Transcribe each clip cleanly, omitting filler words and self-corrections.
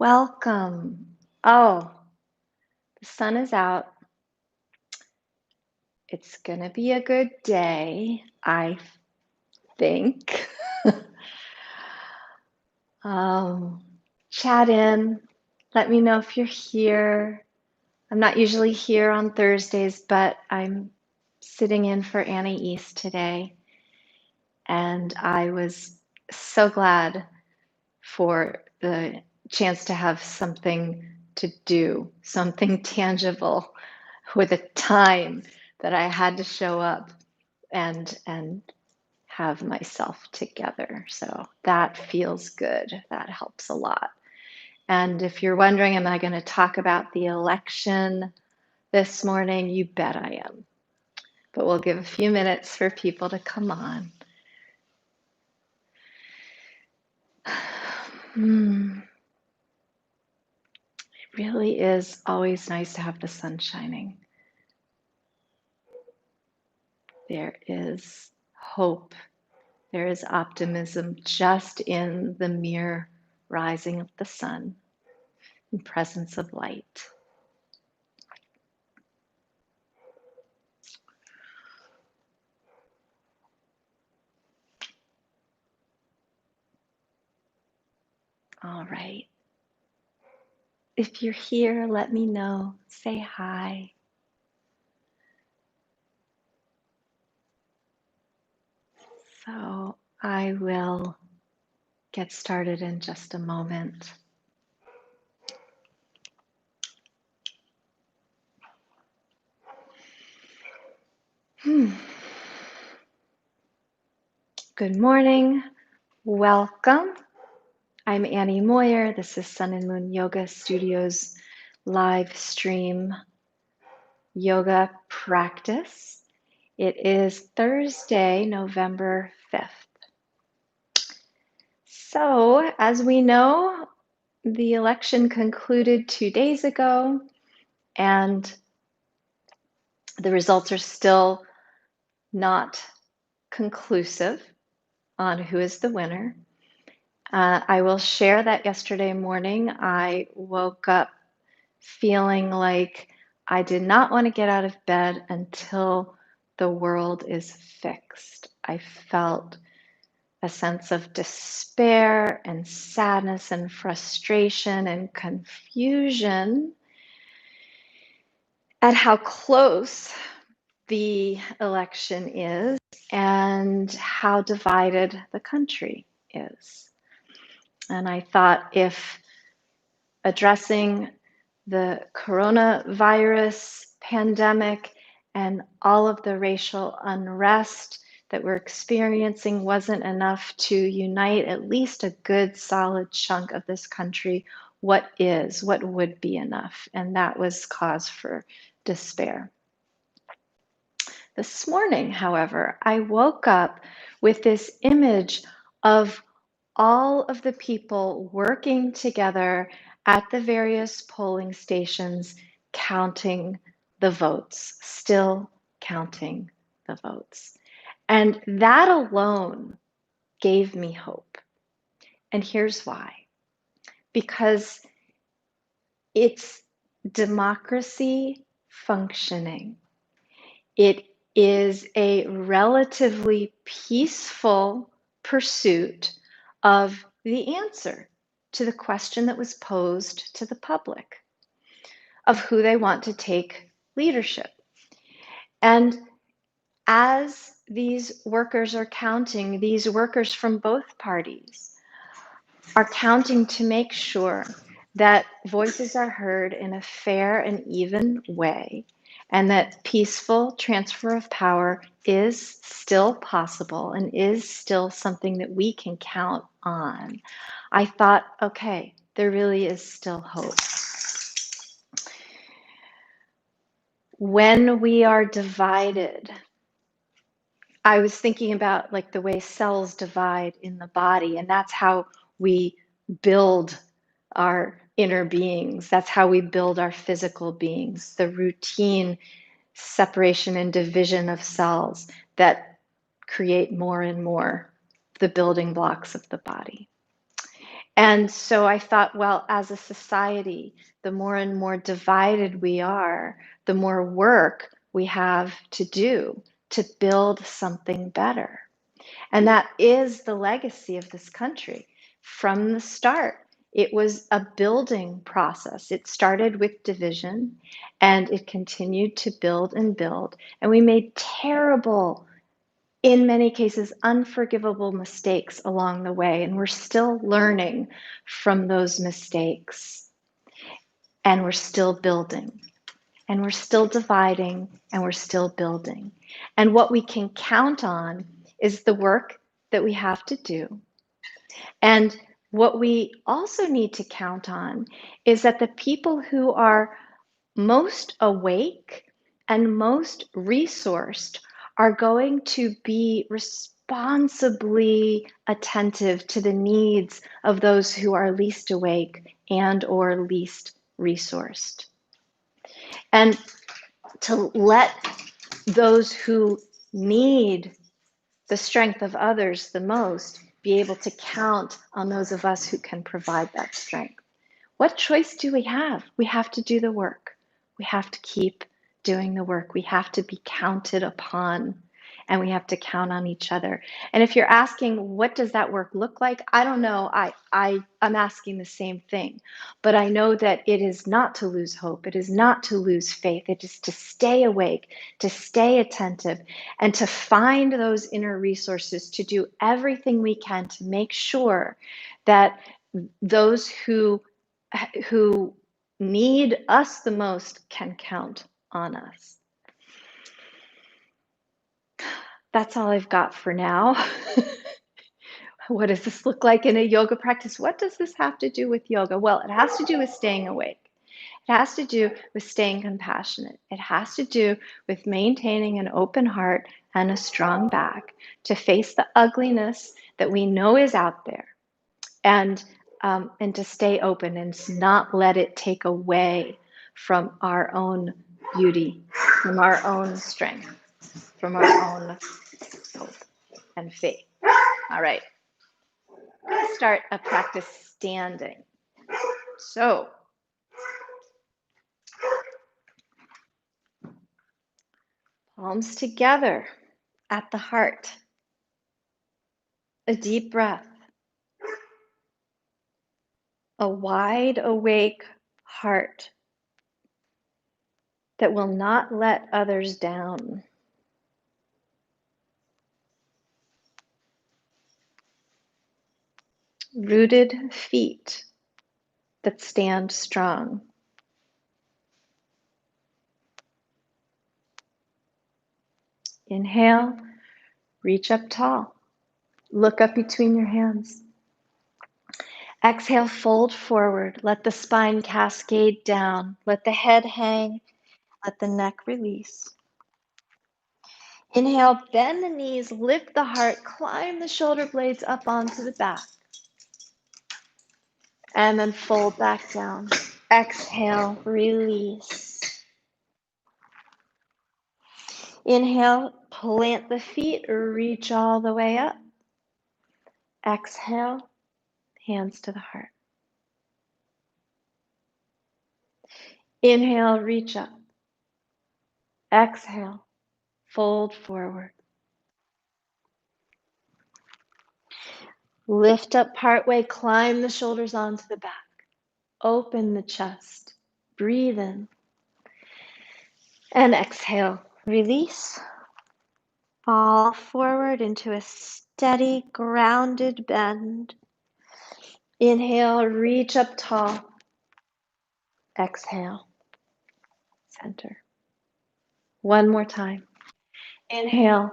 Welcome. Oh, the sun is out. It's going to be a good day, I think. um, Chat in. Let me know if you're here. I'm not usually here on Thursdays, but I'm sitting in for Annie East today. And I was so glad for the chance to have something to do, something tangible with a time that I had to show up and have myself together. So that feels good. That helps a lot. And if you're wondering, am I going to talk about the election this morning? You bet I am. But we'll give a few minutes for people to come on. It really is always nice to have the sun shining. There is hope. There is optimism just in the mere rising of the sun and presence of light. All right. If you're here, let me know. Say hi. So I will get started in just a moment. Good morning. Welcome. I'm Annie Moyer. This is Sun and Moon Yoga Studios live stream yoga practice. It is Thursday, November 5th. So, as we know, the election concluded 2 days ago, and the results are still not conclusive on who is the winner. I will share that yesterday morning I woke up feeling like I did not want to get out of bed until the world is fixed. I felt a sense of despair and sadness and frustration and confusion at how close the election is and how divided the country is. And I thought if addressing the coronavirus pandemic and all of the racial unrest that we're experiencing wasn't enough to unite at least a good solid chunk of this country, what would be enough? And that was cause for despair. This morning, however, I woke up with this image of all of the people working together at the various polling stations, counting the votes, still counting the votes. And that alone gave me hope. And here's why. Because it's democracy functioning. It is a relatively peaceful pursuit of the answer to the question that was posed to the public of who they want to take leadership. And as these workers are counting, these workers from both parties are counting to make sure that voices are heard in a fair and even way, and that peaceful transfer of power is still possible and is still something that we can count on. I thought, okay, there really is still hope. When we are divided, I was thinking about like the way cells divide in the body, and that's how we build our inner beings. That's how we build our physical beings, the routine separation and division of cells that create more and more the building blocks of the body. And so I thought, well, as a society, the more and more divided we are, the more work we have to do to build something better. And that is the legacy of this country. From the start, it was a building process. It started with division and it continued to build and build. And we made terrible, in many cases, unforgivable mistakes along the way. And we're still learning from those mistakes. And we're still building. And we're still dividing. And we're still building. And what we can count on is the work that we have to do. And what we also need to count on is that the people who are most awake and most resourced are going to be responsibly attentive to the needs of those who are least awake and or least resourced. And to let those who need the strength of others the most be able to count on those of us who can provide that strength. What choice do we have? We have to do the work. We have to keep doing the work. We have to be counted upon, and we have to count on each other. And if you're asking, what does that work look like? I don't know. I'm asking the same thing. But I know that it is not to lose hope. It is not to lose faith. It is to stay awake, to stay attentive, and to find those inner resources to do everything we can to make sure that those who need us the most can count on us. That's all I've got for now. What does this look like in a yoga practice? What does this have to do with yoga? Well, it has to do with staying awake. It has to do with staying compassionate. It has to do with maintaining an open heart and a strong back to face the ugliness that we know is out there, and to stay open and not let it take away from our own beauty, from our own strength, from our own hope and faith. All right, I'm going to start a practice standing. So, palms together at the heart. A deep breath. A wide awake heart that will not let others down. Rooted feet that stand strong. Inhale, reach up tall. Look up between your hands. Exhale, fold forward. Let the spine cascade down. Let the head hang. Let the neck release. Inhale, bend the knees, lift the heart, climb the shoulder blades up onto the back. And then fold back down. Exhale, release. Inhale, plant the feet, reach all the way up. Exhale, hands to the heart. Inhale, reach up. Exhale, fold forward. Lift up partway, climb the shoulders onto the back. Open the chest. Breathe in. And exhale, release. Fall forward into a steady, grounded bend. Inhale, reach up tall. Exhale, center. One more time. Inhale,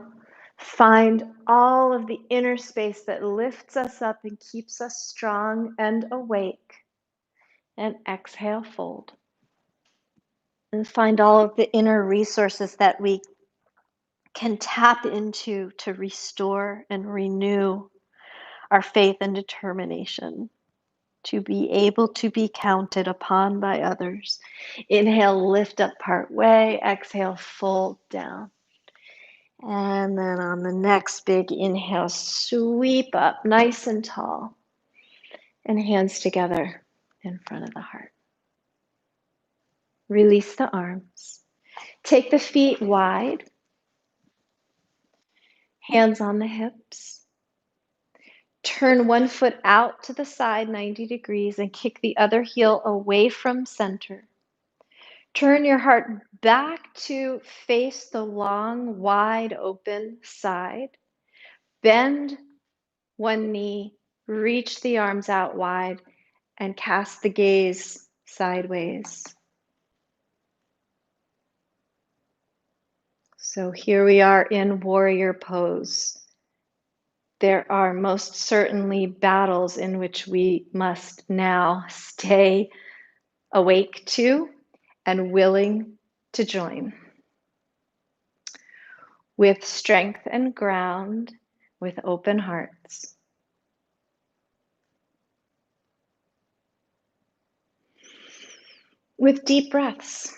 find all of the inner space that lifts us up and keeps us strong and awake. And exhale, fold. And find all of the inner resources that we can tap into to restore and renew our faith and determination to be able to be counted upon by others. Inhale, lift up part way. Exhale, fold down. And then on the next big inhale, sweep up nice and tall. and hands together in front of the heart. Release the arms. Take the feet wide, hands on the hips. Turn one foot out to the side 90 degrees and kick the other heel away from center. Turn your heart back to face the long, wide open side. Bend one knee, reach the arms out wide, and cast the gaze sideways. So here we are in warrior pose. There are most certainly battles in which we must now stay awake to and willing to join. With strength and ground, with open hearts. With deep breaths.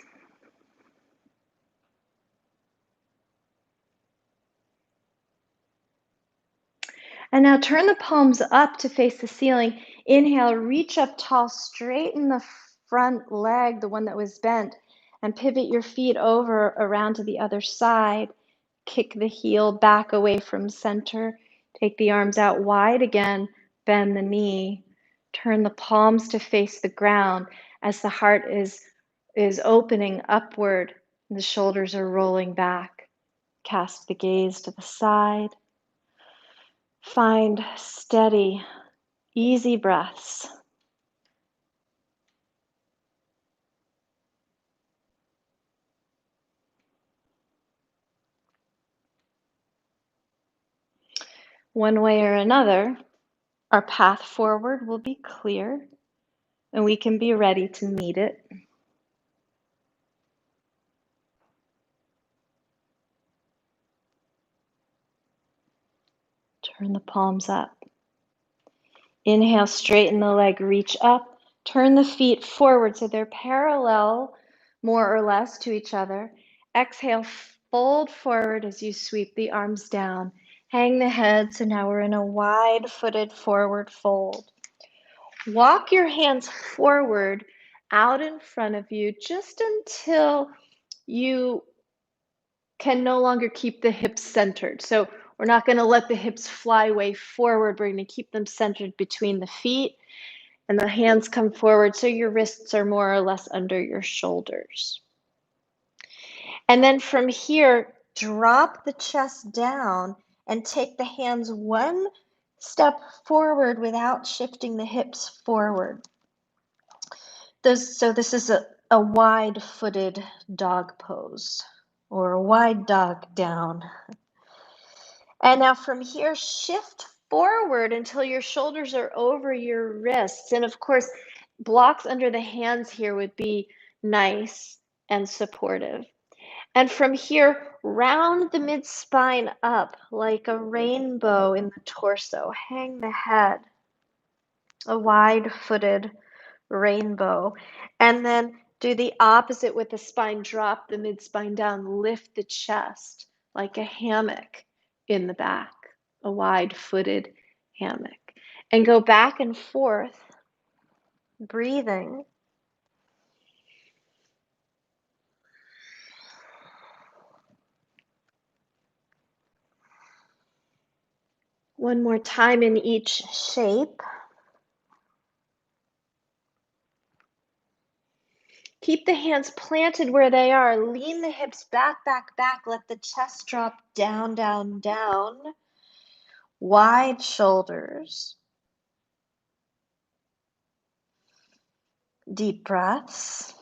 And now turn the palms up to face the ceiling. Inhale, reach up tall, straighten the front leg, the one that was bent, and pivot your feet over around to the other side. Kick the heel back away from center. Take the arms out wide again, bend the knee. Turn the palms to face the ground as the heart is opening upward. The shoulders are rolling back. Cast the gaze to the side. Find steady, easy breaths. One way or another, our path forward will be clear and we can be ready to meet it. Turn the palms up. Inhale, straighten the leg, reach up. Turn the feet forward so they're parallel, more or less, to each other. Exhale, fold forward as you sweep the arms down. Hang the head, so now we're in a wide-footed forward fold. Walk your hands forward out in front of you just until you can no longer keep the hips centered. So we're not going to let the hips fly way forward. We're going to keep them centered between the feet, and the hands come forward so your wrists are more or less under your shoulders. And then from here, drop the chest down and take the hands one step forward without shifting the hips forward. So this is a wide-footed dog pose, or a wide dog down. And now from here, shift forward until your shoulders are over your wrists. And of course, blocks under the hands here would be nice and supportive. And from here, round the mid-spine up like a rainbow in the torso. Hang the head, a wide-footed rainbow. And then do the opposite with the spine. Drop the mid-spine down, lift the chest like a hammock in the back, a wide-footed hammock. And go back and forth, breathing. One more time in each shape. Keep the hands planted where they are. Lean the hips back, back, back. Let the chest drop down, down, down. Wide shoulders. Deep breaths.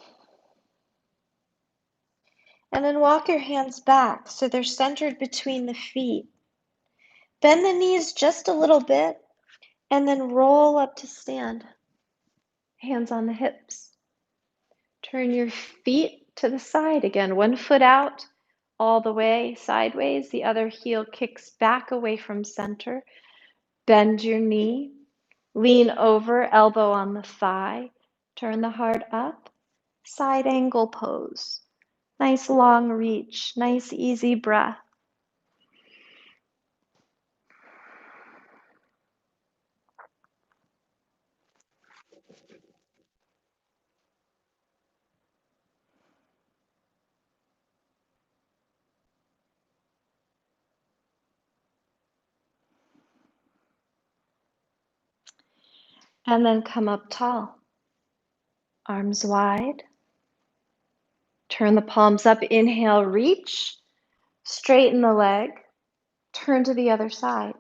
And then walk your hands back so they're centered between the feet. Bend the knees just a little bit and then roll up to stand. Hands on the hips. Turn your feet to the side again. One foot out all the way sideways. The other heel kicks back away from center. Bend your knee. Lean over, elbow on the thigh. Turn the heart up. Side angle pose. Nice long reach. Nice easy breath. And then come up tall. Arms wide. Turn the palms up. Inhale, reach. Straighten the leg. Turn to the other side.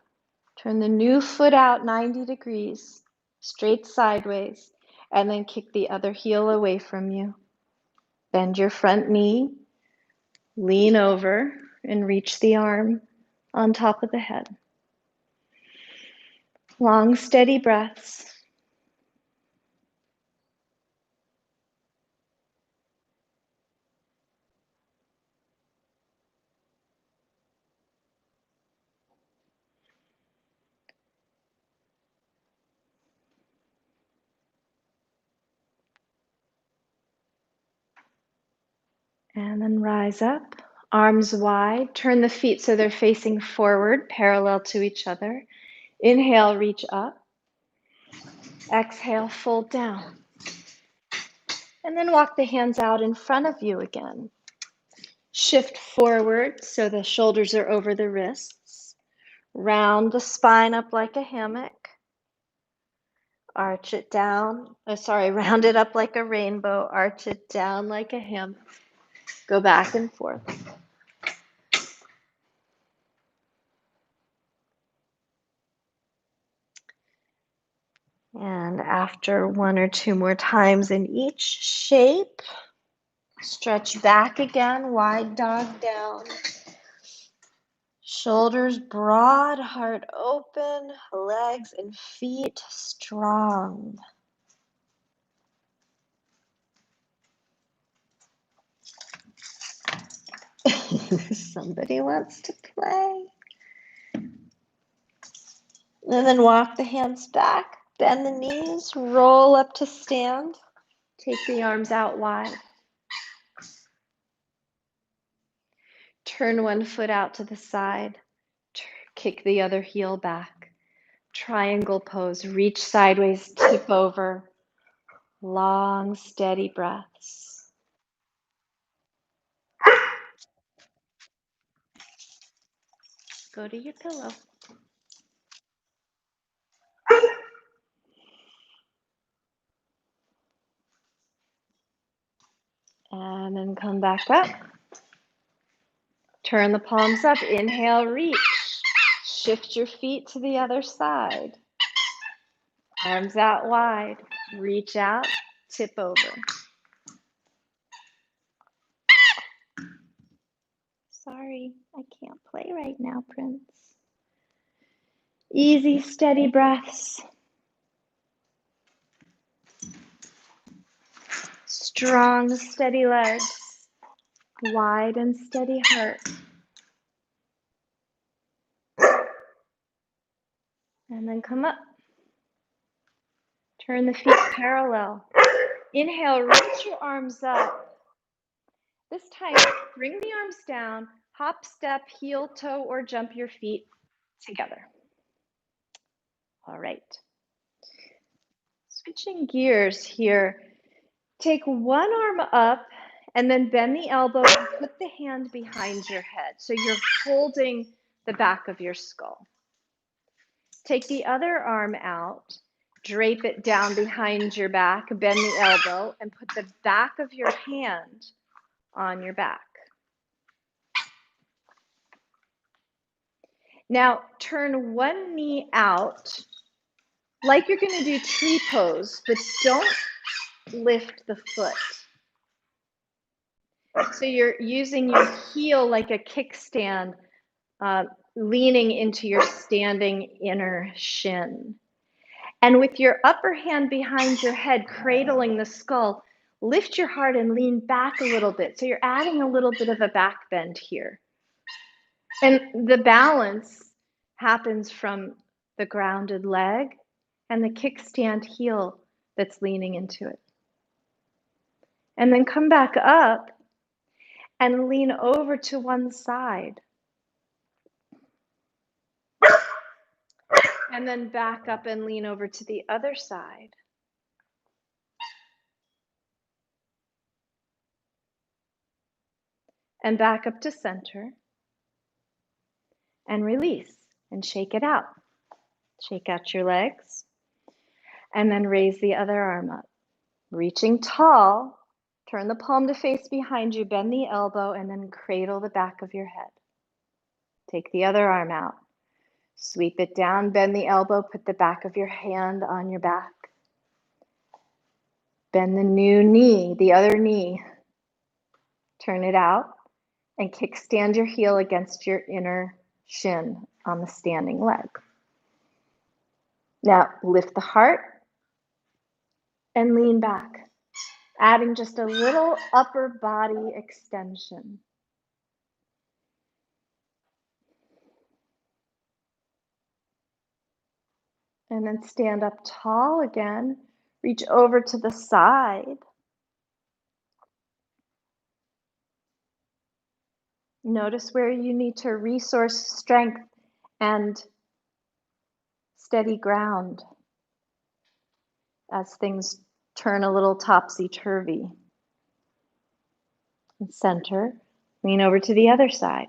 Turn the new foot out 90 degrees, straight sideways, and then kick the other heel away from you. Bend your front knee, lean over, and reach the arm on top of the head. Long, steady breaths. And then rise up, arms wide. Turn the feet so they're facing forward, parallel to each other. Inhale, reach up. Exhale, fold down. And then walk the hands out in front of you again. Shift forward so the shoulders are over the wrists. Round the spine up like a hammock. Arch it down. Round it up like a rainbow. Arch it down like a hammock. Go back and forth. And after one or two more times in each shape, stretch back again, wide dog down. Shoulders broad, heart open, legs and feet strong. Somebody wants to play. And then walk the hands back, bend the knees, roll up to stand. Take the arms out wide. Turn one foot out to the side. Kick the other heel back. Triangle pose. Reach sideways, tip over. Long, steady breaths. Go to your pillow. And then come back up. Turn the palms up. Inhale, reach. Shift your feet to the other side. Arms out wide. Reach out, tip over. Sorry, I can't play right now, Prince. Easy, steady breaths. Strong, steady legs. Wide and steady heart. And then come up. Turn the feet parallel. Inhale, reach your arms up. This time, bring the arms down. Hop, step, heel, toe, or jump your feet together. All right. Switching gears here. Take one arm up and then bend the elbow and put the hand behind your head. So you're holding the back of your skull. Take the other arm out, drape it down behind your back, bend the elbow, and put the back of your hand on your back. Now turn one knee out like you're going to do tree pose, but don't lift the foot. So you're using your heel like a kickstand, leaning into your standing inner shin. And with your upper hand behind your head, cradling the skull, lift your heart and lean back a little bit. So you're adding a little bit of a back bend here. And the balance happens from the grounded leg and the kickstand heel that's leaning into it. And then come back up and lean over to one side. And then back up and lean over to the other side. And back up to center. And release and shake it out. Shake out your legs. And then raise the other arm up. Reaching tall, turn the palm to face behind you, bend the elbow, and then cradle the back of your head. Take the other arm out. Sweep it down, bend the elbow, put the back of your hand on your back. Bend the new knee, the other knee. Turn it out and kickstand your heel against your inner shin on the standing leg. Now lift the heart and lean back, adding just a little upper body extension. And then stand up tall again. Reach over to the side. Notice where you need to resource strength and steady ground as things turn a little topsy-turvy. And center, lean over to the other side.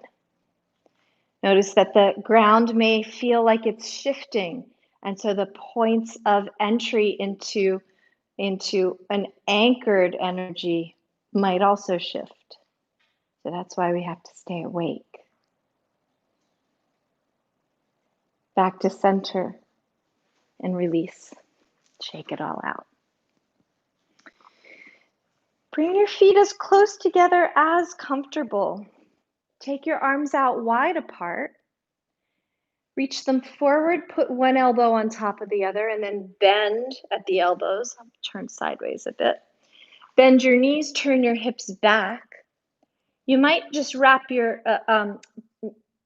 Notice that the ground may feel like it's shifting, and so the points of entry into an anchored energy might also shift. So that's why we have to stay awake. Back to center and release. Shake it all out. Bring your feet as close together as comfortable. Take your arms out wide apart. Reach them forward, put one elbow on top of the other, and then bend at the elbows. Turn sideways a bit. Bend your knees, turn your hips back. You might just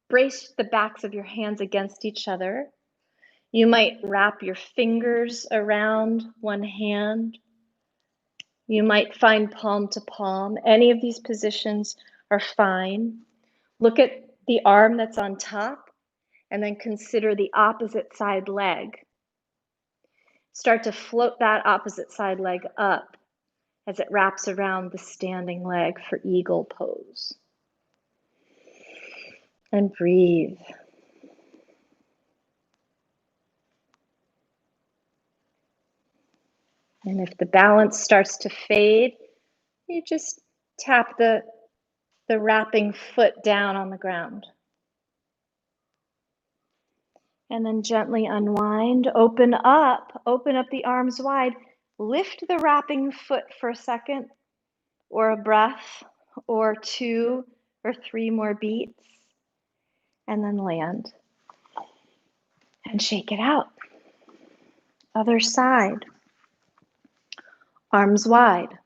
brace the backs of your hands against each other. You might wrap your fingers around one hand. You might find palm to palm. Any of these positions are fine. Look at the arm that's on top and then consider the opposite side leg. Start to float that opposite side leg up as it wraps around the standing leg for eagle pose. And breathe. And if the balance starts to fade, you just tap the wrapping foot down on the ground. And then gently unwind, open up the arms wide, lift the wrapping foot for a second, or a breath, or 2 or 3 more beats, and then land. And shake it out. Other side. Arms wide.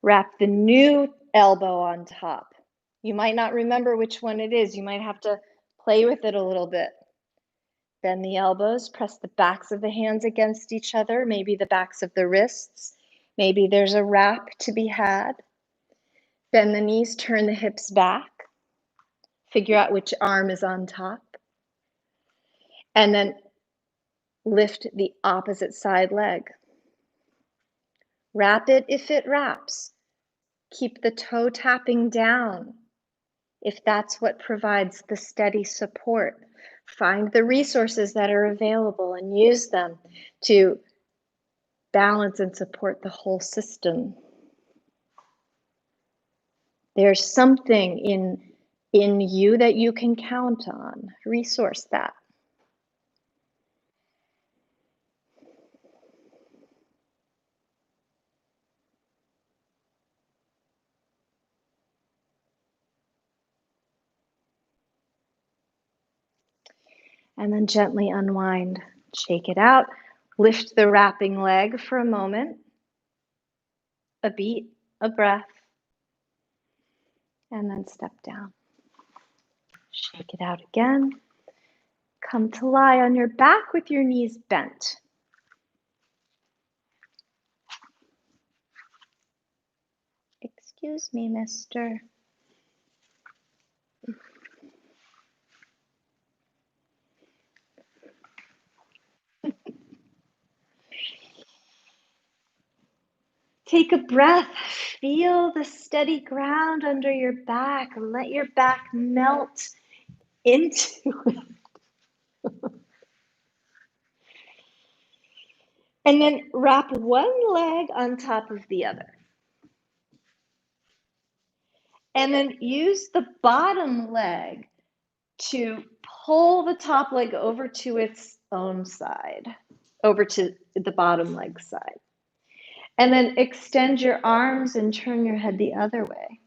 Wrap the new elbow on top. You might not remember which one it is. You might have to play with it a little bit. Bend the elbows, press the backs of the hands against each other, maybe the backs of the wrists. Maybe there's a wrap to be had. Bend the knees, turn the hips back. Figure out which arm is on top. And then lift the opposite side leg. Wrap it if it wraps. Keep the toe tapping down if that's what provides the steady support. Find the resources that are available and use them to balance and support the whole system. There's something in you that you can count on. Resource that. And then gently unwind. Shake it out. Lift the wrapping leg for a moment. A beat, a breath. And then step down. Shake it out again. Come to lie on your back with your knees bent. Excuse me, mister. Take a breath. Feel the steady ground under your back. Let your back melt into it. And then wrap one leg on top of the other. And then use the bottom leg to pull the top leg over to its own side, over to the bottom leg side. And then extend your arms and turn your head the other way.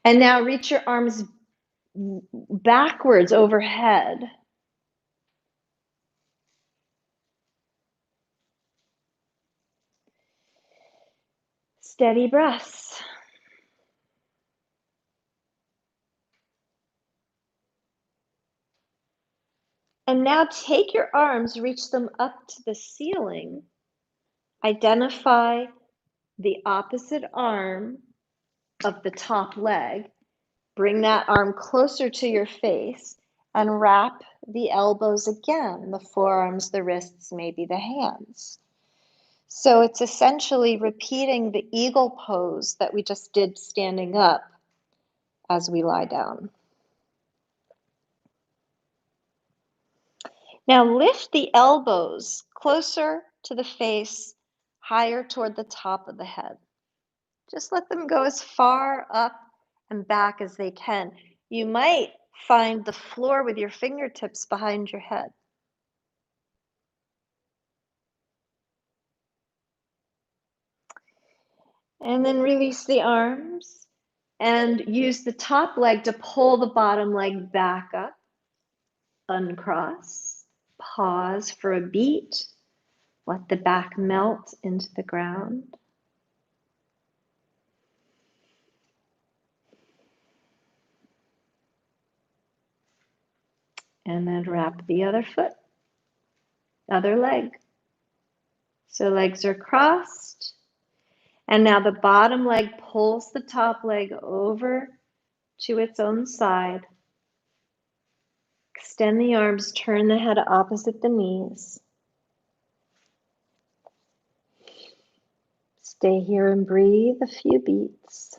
And now reach your arms backwards overhead. Steady breaths. And now take your arms, reach them up to the ceiling. Identify the opposite arm of the top leg. Bring that arm closer to your face and wrap the elbows again, the forearms, the wrists, maybe the hands. So it's essentially repeating the eagle pose that we just did standing up as we lie down. Now lift the elbows closer to the face, higher toward the top of the head. Just let them go as far up and back as they can. You might find the floor with your fingertips behind your head. And then release the arms and use the top leg to pull the bottom leg back up. Uncross. Pause for a beat. Let the back melt into the ground. And then wrap the other foot, other leg. So legs are crossed. And now the bottom leg pulls the top leg over to its own side. Extend the arms, turn the head opposite the knees. Stay here and breathe a few beats.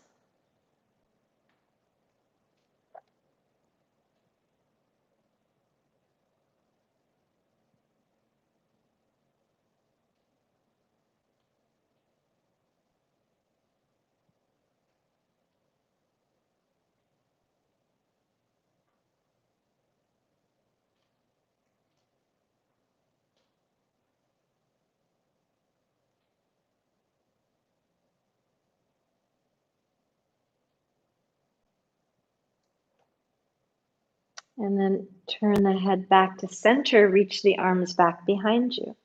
And then turn the head back to center, reach the arms back behind you.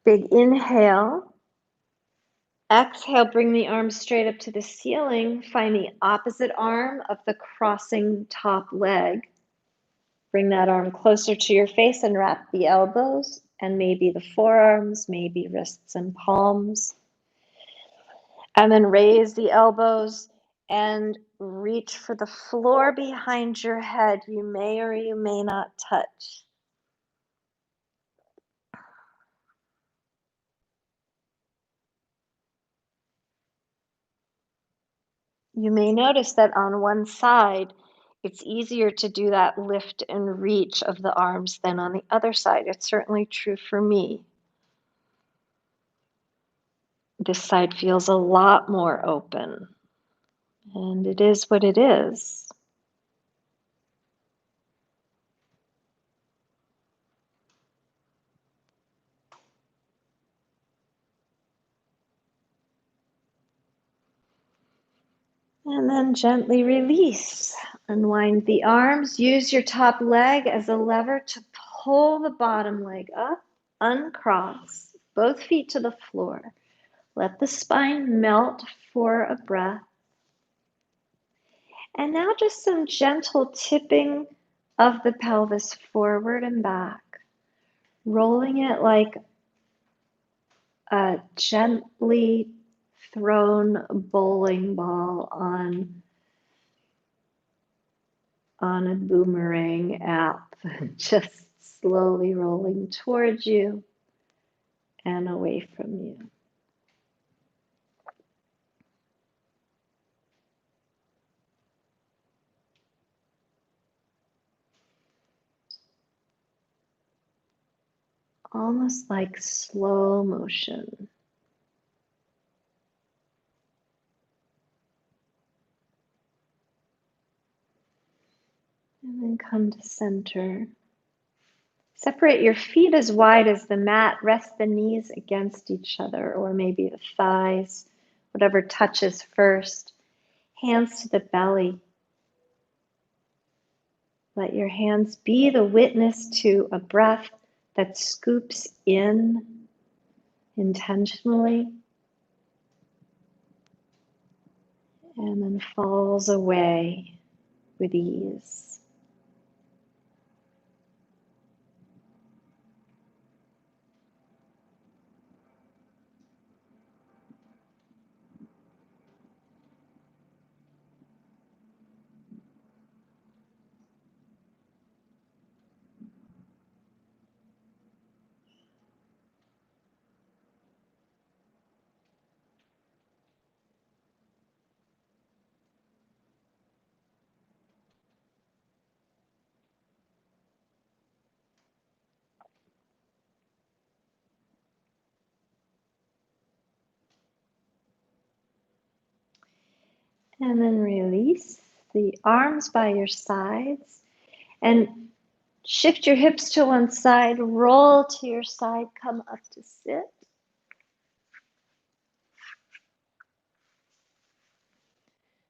Big inhale. Exhale, bring the arms straight up to the ceiling. Find the opposite arm of the crossing top leg. Bring that arm closer to your face and wrap the elbows and maybe the forearms, maybe wrists and palms. And then raise the elbows and reach for the floor behind your head. You may or you may not touch. You may notice that on one side, it's easier to do that lift and reach of the arms than on the other side. It's certainly true for me. This side feels a lot more open, and it is what it is. And then gently release. Unwind the arms. Use your top leg as a lever to pull the bottom leg up. Uncross. Both feet to the floor. Let the spine melt for a breath. And now just some gentle tipping of the pelvis forward and back. Rolling it like a gently thrown bowling ball on a boomerang app, just slowly rolling towards you and away from you. almost like slow motion. And then come to center. Separate your feet as wide as the mat. Rest the knees against each other, or maybe the thighs, whatever touches first. Hands to the belly. Let your hands be the witness to a breath that scoops in intentionally and then falls away with ease. And then release the arms by your sides and shift your hips to one side, roll to your side, come up to sit.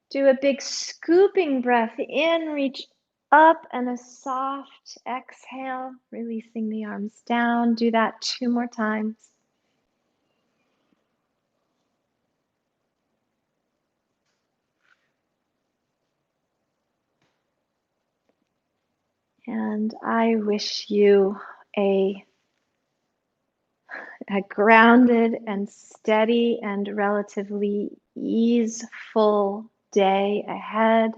Do a big scooping breath in, reach up, and a soft exhale, releasing the arms down. Do that 2 more times. And I wish you a grounded and steady and relatively easeful day ahead.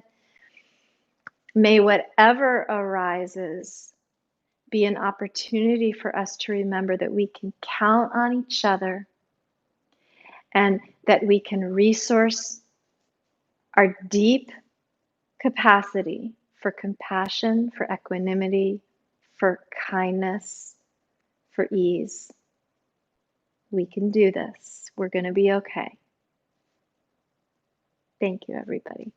May whatever arises be an opportunity for us to remember that we can count on each other and that we can resource our deep capacity for compassion, for equanimity, for kindness, for ease. We can do this. We're going to be okay. Thank you, everybody.